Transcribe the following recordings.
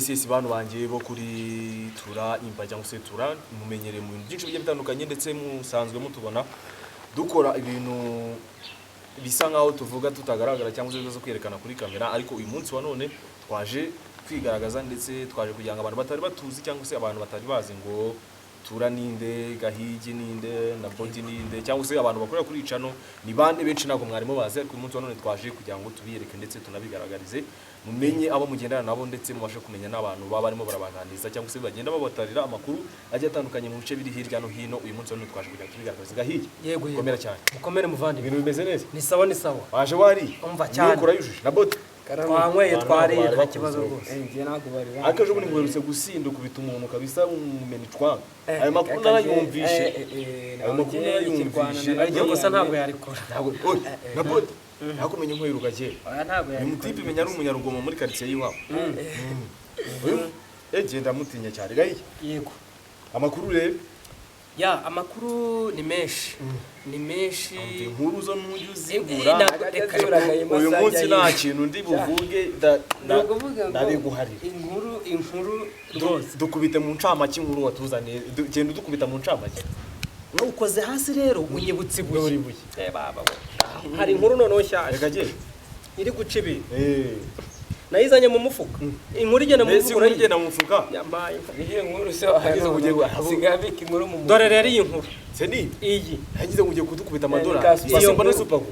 yes bantu bangiye bo kuri tura imba cyangwa se tura mumenyereye mu bintu byinshi bigiye bitandukanye ndetse musanzwe mutubona dukora ibintu bisa nkaho tuvuga tutagaragara cyangwa se zo kwerekana kuri kamera, ariko uyu munsi wa none twaje kwigaragaza ndetse twaje kugira ngo abantu batari batuzi cyangwa se abantu batari bazi ngo tura ninde, Gahigi ninde na Body ninde, cyangwa se abantu bakorera kuri icano ni bande benshi ntabwo mwarimo bazi, ariko uyu munsi wa none twaje kugira ngo tubiyereke ndetse tunabigaragarize mumenye abo mugendana nabo ndetse mubashe kumenya n'abantu baba barimo barabaganiriza cyangwa se bagenda babatarira amakuru agiye atandukanye mu bice biri hirya no hino. Uyu munsi wa none twaje kugira ngo tubigaragarize. Gahigi, yego komera cyane. mukomere muvandi, ibintu bimeze neza? ni sawa ni sawa. Waje wari umva cyane ukora yujuje na Body twanyweye twariye nta kibazo rwose. ngiye ntabwo bari akaje ubu ngwerutse gusinda kubita umuntu kabisa umumena icwanga. Ayo makuru narayumvishe, ayo makuru narayumvishe, ariko gusa ntabwo yarikora. ntabwo na Body nakumenye nkweruka kera. oya ntabwo uyu mutipe menya ari umunyarugomo muri quartier yiwabo. Genda mutinya cyane. Gahigi, Yego amakuru rero ya amakuru ni menshi ni menshi. inkuru zo n'ujya Eh, uzigura. Uyu munsi nta kintu ndi buvuge ndabiguharira. inkuru rwose Dukubite mu ncamake inkuru watuzaniye, genda dukubita mu ncamake. nukoze hasi rero unyibutse Uri ibuye. buye. Baba hari inkuru noneho nshyashya Reka genda. iri guca ibintu Eh. nayizanye mu mufuka. Inkuru igenda mu Mbese mufuka inkuru igenda mu mufuka. yambaye. ihe nkuru se Yagize ngo ugiye sigabika inkuru mu Dore rero iyi nkuru Se ni iyi yagize ngo ugiye kudukubita amadolari. Iyo Basimba na nkuru- Supergo.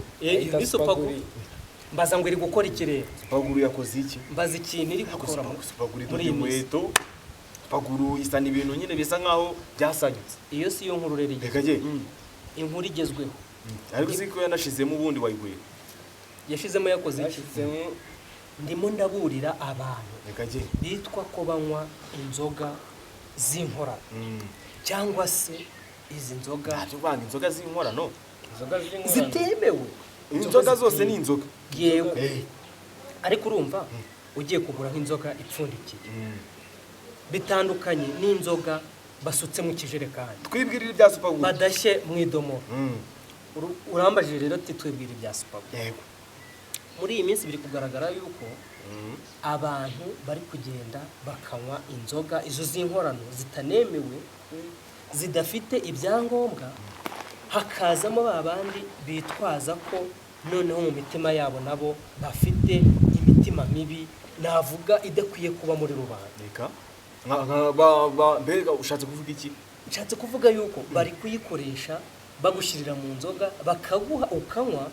ni supaguru. Mbaza ngo iri gukora ikirere, Supergo yakoze iki? mbaza ikintu iri gukora Supergo muri iyi minsi. inkweto. Supergo isa n'ibintu nyine bisa nkaho byasanyutse. Iyo si yo nkuru rero iyi. Reka genda. Inkuru igezweho Ariko siko yanashizemo ubundi wayiguye. yashizemo yakoze iki? hashyizemo Ndimo ndaburira abantu Reka genda. bitwa ko banywa inzoga z'inkorano cyangwa se izi nzoga Ntabyo banga inzoga z'inkorano. inzoga z'inkorano zitemewe. Inzoga zose ni inzoga. Yego, Eh. ariko urumva ugiye kugura nk'inzoga ipfundikiye bitandukanye n'inzoga basutse mu kijerekani Twibwirire ibya Supergo. badashye mu idomoro. Urambajije rero ati twibwira ibya supaguru. Yego. Muri iyi minsi biri kugaragara yuko abantu bari kugenda bakanywa inzoga izo z'inkorano zitanemewe, zidafite ibyangombwa, hakazamo ba bandi bitwaza ko noneho mu mitima yabo nabo bafite imitima mibi, navuga idakwiye kuba muri rubanda. Reka. Mbega ushatse kuvuga iki? Nshatse kuvuga yuko bari kuyikoresha bagushyirira mu nzoga bakaguha ukanywa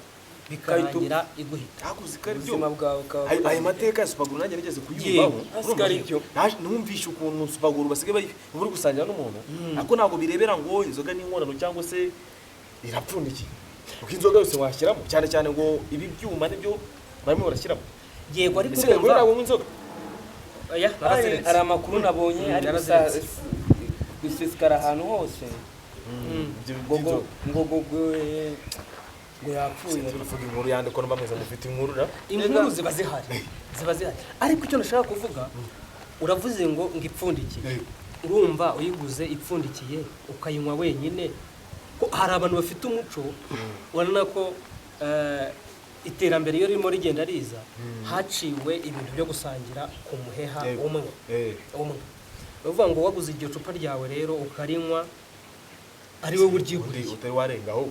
bikarangira iguhita. Hakuzi kari byo. ubuzima bwawe ukaba Ayo mateka ya Supergo nanjye nigeze kuyumvaho. hasigara ibyo Numvishe ukuntu Supergo basigaye bari gusangira n'umuntu. Ariko ntabwo birebera ngo inzoga n'inkorano cyangwa se irapfundikiye. Kuko inzoga yose washyiramo cyane cyane ngo ibi byuma nibyo barimo barashyiramo. Yego, ariko Ese ngo ntabwo inzoga. oya hari amakuru nabonye ari gusesekara ahantu hose ngo yapfuye. Turavuga inkuru yandiko no bameze mufite inkuru na. inkuru ziba zihari ariko icyo nashaka kuvuga, uravuze ngo ipfundikiye. Urumva uyiguze ipfundikiye ukayinywa wenyine, ko hari abantu bafite umuco ubona ko iterambere iyo ririmo rigenda riza haciwe ibintu byo gusangira ku muheha umwe. Bavuga ngo waguze iryo cupa ryawe rero ukarinywa ari wowe uryiguriye Utari warengaho.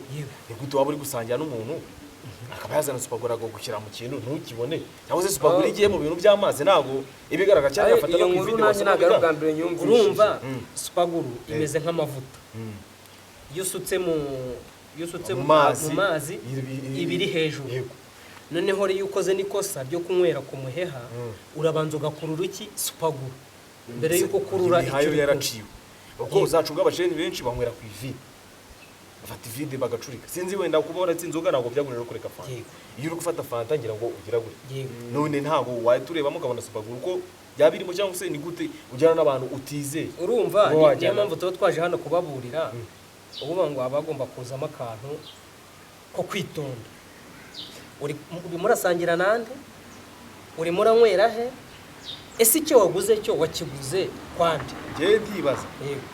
Ni gute waba uri gusangira n'umuntu akaba yazana Supergo gushyira mu kintu ntukibone, cyangwa se Supergo igiye mu bintu by'amazi ntabwo ibigaragara cyane yafata no nkuru kwivide nanjye ntabwo ari ubwa mbere nyumvise. urumva Supergo imeze nk'amavuta. Iyo usutse mu mazi ibiri hejuru. Noneho iyo ukoze n'ikosa ryo kunywera ku muheha urabanza ugakurura iki Supergo mbere yuko kurura icyo yaraciwe. Uko uzacunga abasheni benshi banywera ku ivide. Bafata ivide bagacurika. Sinzi wenda kuba waratse inzoga ntabwo byagurira kureka fanta. Iyo uri gufata fanta ngira ngo ugira gute. None ntabwo waturebamo ukabona Supergo uko byabirimo cyangwa se ni gute ujyana n'abantu utizeye. Urumva niyo mpamvu tuba twaje hano kubaburira. Ububa ngo abagomba kuzamo akantu ko kwitonda. Uri murasangira nande? Uri muranywera he? Ese icyo waguze cyo wakiguze kwande? Ngiye ndibaza.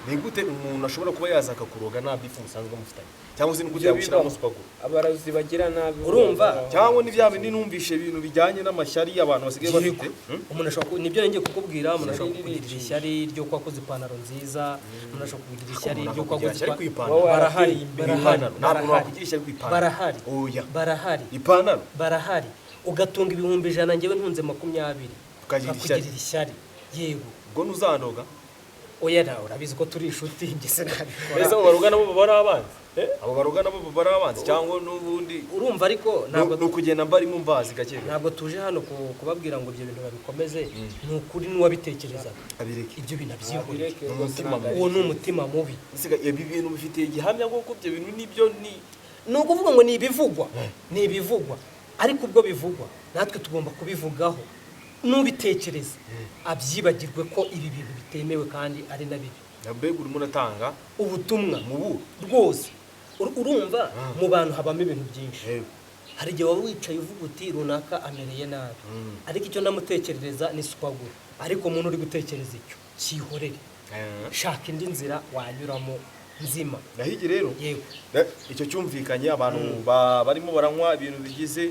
Ni gute umuntu ashobora kuba yaza akakuroga nta bifu musanzwe mufitanye? cyangwa se n'ukujya gushyiramo supaguru abarozi bagira nabi Urumva? cyangwa n'ibya bindi numvishe ibintu bijyanye n'amashyari abantu basigaye bafite umuntu ashobora nibyo ngiye kukubwira, umuntu ashobora kukugirira ishyari ryo ko wakoze ipantaro nziza, umuntu ashobora kukugirira ishyari ryo ko wakoze ipantaro barahari ntabwo wakugira ishyari ku ipantaro barahari oya barahari ipantaro barahari ugatunga ibihumbi 100 njyewe ntunze 20 Ukagirira ishyari yego ubwo ntuzanoga oya nawe urabizi ko turi inshuti ngese nabikora mbese abo baruga nabo bari abanzi abo baruga nabo bari abanzi cyangwa n'ubundi urumva ariko ntabwo ni ukugenda mbarimo mbazi gake ntabwo tuje hano kubabwira ngo ibyo bintu babikomeze ni ukuri n'uwabitekerezaga abireke ibyo bintu abyihoreye umutima uwo ni umutima mubi ibi bintu bifitiye igihamya kuko ibyo bintu nibyo ni ukuvuga ngo ni ibivugwa ariko ubwo bivugwa natwe tugomba kubivugaho n'ubitekereza abyibagirwe ko ibi bintu bitemewe kandi ari na bibi mbega urimo uratanga ubutumwa mu rwose urumva mu bantu habamo ibintu byinshi hari igihe waba wicaye uvuga uti runaka amereye nabi ariko icyo ndamutekerereza ni supaguru ariko umuntu uri gutekereza icyo cyihorere shaka indi nzira wanyuramo nzima nahigi rero yego icyo cyumvikanye abantu barimo baranywa ibintu bigize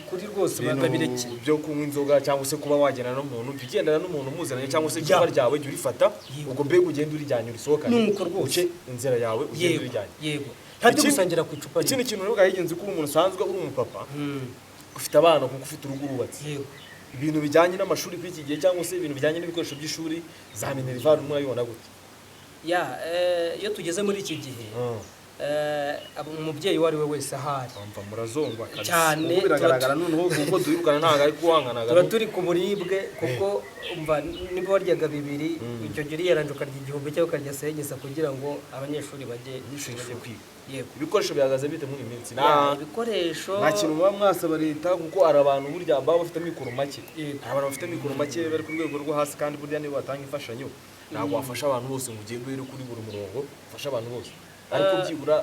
kuri rwose babireke byo kunywa inzoga cyangwa se kuba wagendana n'umuntu ugendana n'umuntu muziranye cyangwa se icupa ryawe jya urifata ubwo mbega ugenda urijyanye urisohokane nuko rwose inzira yawe ugenda urijyanye yego ntabyo gusangira ku icupa ikindi kintu rero gahigenze ko umuntu usanzwe uri umupapa ufite abana kuko ufite urugo urubatse yego ibintu bijyanye n'amashuri kuri iki gihe cyangwa se ibintu bijyanye n'ibikoresho by'ishuri za minerivare mwayibona gute iyo tugeze muri iki gihe umubyeyi uwo ari we wese ahari murazongwa cyane biragaragara noneho kuko duhirukana ntabwo ari kuwanganaga tuba turi ku buribwe kuko niba waryaga 2 icyo gihe uriyaranje ukarya igihumbi cyangwa ukarya segesa kugira ngo abanyeshuri bajye kwiga yego ibikoresho bihagaze bite muri iyi minsi ibikoresho nta kintu muba mwasaba leta kuko hari abantu burya baba bafite amikoro make abantu bafite amikoro make bari ku rwego rwo hasi kandi burya niba batanga imfashanyo ntabwo wafasha abantu bose ngo ugende uri kuri buri murongo ufasha abantu bose ariko byibura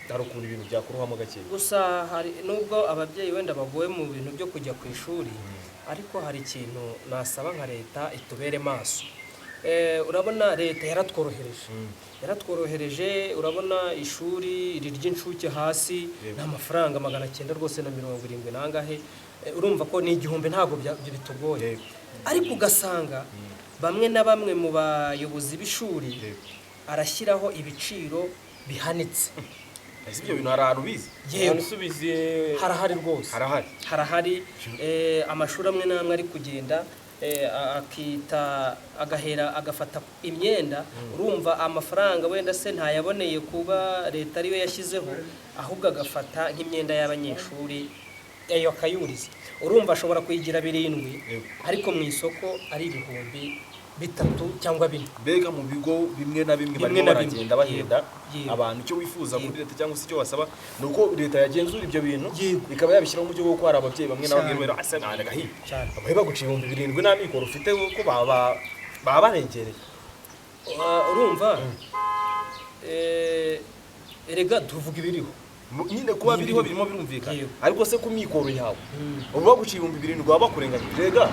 hari ukuntu ibintu byakuruhamo gake gusa hari nubwo ababyeyi wenda bagoye mu bintu byo kujya ku ishuri ariko hari ikintu nasaba nka leta itubere maso urabona leta yaratworohereje urabona ishuri ry'incuke hasi ni amafaranga 900 rwose na 70 nangahe urumva ko ni igihumbi ntabwo bitugoye ariko ugasanga bamwe na bamwe mu bayobozi b'ishuri arashyiraho ibiciro bihanitse ibyo bintu hari ahantu bizi usubize harahari rwose harahari amashuri amwe n'amwe ari kugenda agafata imyenda urumva amafaranga wenda se ntayaboneye kuba leta ariyo yashyizeho ahubwo agafata nk'imyenda y'abanyeshuri ayo akayuriza urumva ashobora kuyigira 7 ariko mu isoko ari 3 cyangwa 4 mbega mu bigo bimwe na bimwe barimo baragenda bahenda abantu icyo wifuza kuri leta cyangwa se icyo wasaba ni uko leta yagenzura ibyo bintu ikaba yabishyiraho mu buryo bwo hari ababyeyi bamwe na bamwe rero asa n'agahiye abahe baguciye 7,000 n'amikoro ufite ko baba barengereye urumva erega tuvuga ibiriho nyine kuba biriho birimo birumvikana ariko se ku mikoro yawe ubu baguciye 7,000 baba bakurenganya rega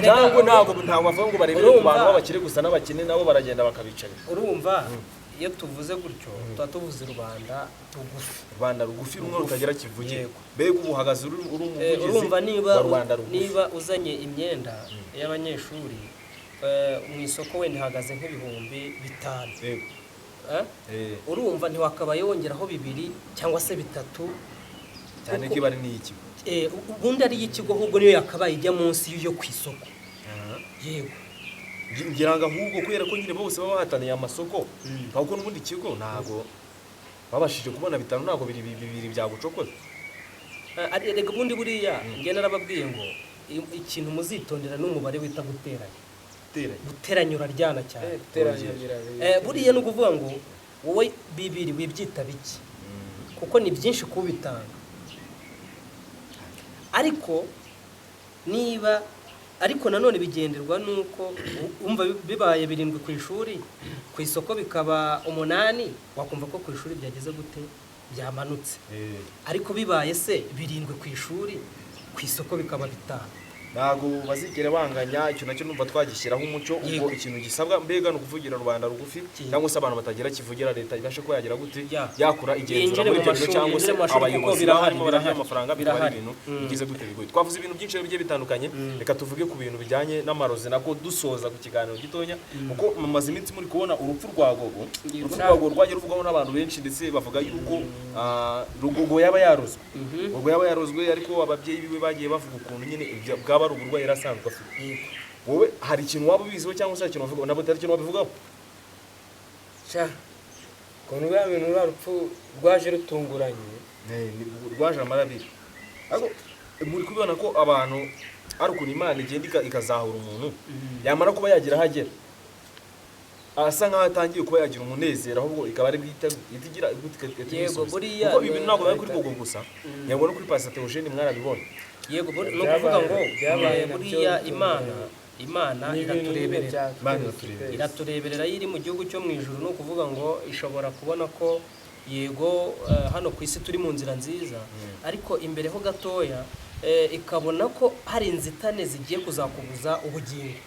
cyangwa ntabwo bavuga ngo barebere ku bantu b'abakire gusa n'abakene nabo baragenda bakabicarira urumva iyo tuvuze gutyo tuba tuvuze rubanda rugufi rumwe rutagira kivugiye mbega ubu uhagaze uri umuvugizi urumva niba uzanye imyenda y'abanyeshuri mu isoko wenda ihagaze nk'ibihumbi 5 urumva ntiwakabaye wongeraho 2 cyangwa se 3 cyane ko iba ari n'iy'ikigo ubundi ari iy'ikigo ahubwo niyo yakabaye ijya munsi yo ku isoko yego ngira ngo ahubwo kubera ko nyine bose baba bahataniye amasoko ahubwo n'ubundi ikigo ntabwo babashije kubona 5 ntabwo bibiri byagucokoza rega ubundi buriya njye narababwiye ngo ikintu muzitondera n'umubare wita guteranya uraryana cyane buriya ni ukuvuga ngo wowe 2 wibyita biki kuko ni byinshi kubitanga ariko nanone bigenderwa nuko umva bibaye 7 ku ishuri ku isoko bikaba 8 wakumva ko ku ishuri byageze gute byamanutse ariko bibaye se 7 ku ishuri ku isoko bikaba 5 ntago bazigera banganya. Icyo nacyo numva twagishyiraho umuco ubwo ikintu gisabwa mbega no kuvugira rubanda rugufi cyangwa se abantu batagira kivugira leta ibashe ko yagira gute yakura igenzura muri ibyo cyangwa se abayobozi barimo barahya amafaranga bitwara ibintu bigize gute bigoye. Twavuze ibintu byinshi bigiye bitandukanye, reka tuvuge ku bintu bijyanye n'amarozi nako dusoza ku kiganiro gitonya kuko mumaze iminsi muri kubona urupfu rwa Gogo. Urupfu rwa Gogo rwagiye ruvugwaho n'abantu benshi ndetse bavuga yuko Gogo yaba yarozwe. Gogo yaba yarozwe ariko ababyeyi biwe bagiye bavuga ukuntu nyine bwaba ari uburwayi yarasanzwe afite. Wowe hari ikintu waba ubiziho cyangwa se hari ikintu wavuga nabo atari ikintu wabivugaho? Kono bwa bintu rupfu rwaje rutunguranye. Rwaje amarabiri. Ariko muri kubibona ko abantu ari ukuntu Imana igenda ikazahura umuntu yamara kuba yagira hagera asa nkaho atangiye kuba yagira umunezero ahubwo ikaba ari itigira yego buriya kuko ibintu ntabwo bari kuri Gogo gusa yego no kuri Pastor Theogene mwarabibonye. Yego no kuvuga ngo buriya Imana iratureberera iri mu gihugu cyo mu ijuru. No kuvuga ngo ishobora kubona ko yego hano ku isi turi mu nzira nziza ariko imbere ho gatoya ikabona ko hari inzitane zigiye kuzakubuza ubugingo.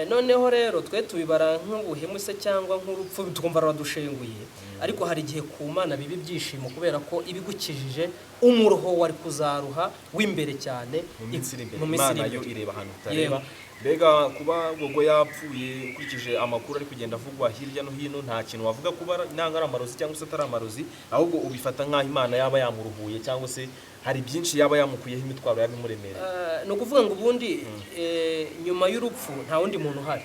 Noneho rero twe tubibara nk'ubuhemu se cyangwa nk'urupfu twumva radushenguye, ariko hari igihe ku Mana bibi byishimo kubera ko ibigukijije umuroho wari kuzaruha w'imbere cyane mu Misiri. Imana yo ireba ahantu utareba. Mbega kuba Gogo yapfuye ukurikije amakuru ari kugenda avugwa hirya no hino, nta kintu wavuga kuba nanga ari amarozi cyangwa se atari amarozi, ahubwo ubifata nk'aho Imana yaba yamuruhuye cyangwa se hari byinshi yaba yamukuyeho imitwaro yabimuremereye. No kuvuga ngo ubundi nyuma y'urupfu nta wundi muntu uhari.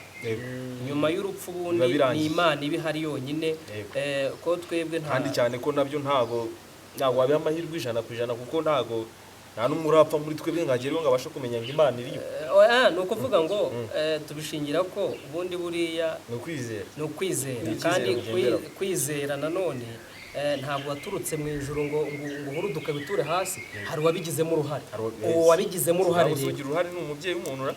Nyuma y'urupfu ubundi ni Imana ibihari yonyine. Ko twebwe kandi cyane ko nabyo ntago wabiha amahirwe 100% kuko ntago nta n'umurapfa muri twebwe ngagerwa ngo abashe kumenya ngo Imana iriyo. No kuvuga ngo tubishingira ko ubundi buriya no kwizera kandi kwizera nanone ntabwo waturutse mu ijuru ngo uhuruduke biture hasi. Hari wabigizemo uruhare. Wabigizemo uruhare rero ugira uruhare n'umubyeyi w'umuntu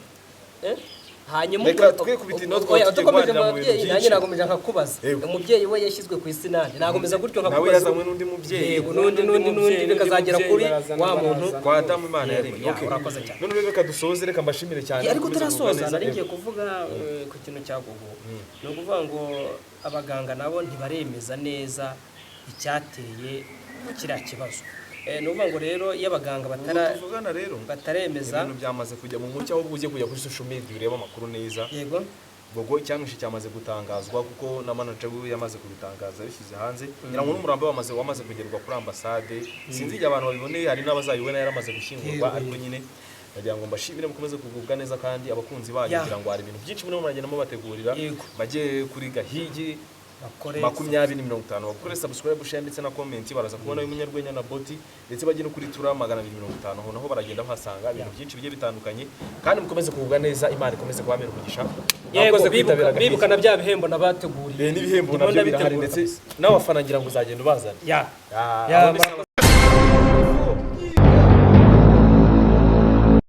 hanyuma reka twe kubita inotwe tukomeje mu babyeyi nanjye nagomeje akakubaza umubyeyi we yashyizwe ku isi nanjye nagomeza gutyo nkakubaza nawe yazamwe n'undi mubyeyi yego n'undi bikazagera kuri wa muntu kwa Adamu Imana yaremye. Urakoze cyane. None reka dusoze, reka mbashimire cyane. Ariko turasoza nari ngiye kuvuga ku kintu cya Gogo. No kuvuga ngo abaganga nabo ntibaremeza neza icyateye kiriya kibazo. Nuvuga ngo rero y'abaganga tuvugana rero bataremeza ibintu byamaze kujya mu mucyo aho ujye kujya kuri social media ureba amakuru neza. Yego Gogo cyangwa cyamaze gutangazwa kuko na manager we yamaze kubitangaza bishyize hanze. Ngira ngo n'umurambo wamaze kugerwa kuri ambassade. Sinzi igihe abantu babiboneye, hari n'abazayibona yaramaze gushyingurwa, ariko nyine nagira ngo mbashimire mukomeze kugubwa neza kandi abakunzi banyu kugira ngo hari ibintu byinshi muri muragenda mubategurira bajye kuri Gahigi 2050 bakore subscribe, share ndetse na comment, baraza kubona y'umunyarwenya na boti ndetse bajye no kuri tura 250 aho naho baragenda bahasanga ibintu byinshi bigiye bitandukanye kandi mukomeze kugubwa neza. Imana ikomeze kubamera umugisha. Yego bibuka na bya bihembo nabateguriye n'ibihembo nabyo birahari ndetse n'abafana ngira ngo uzagenda ubazana.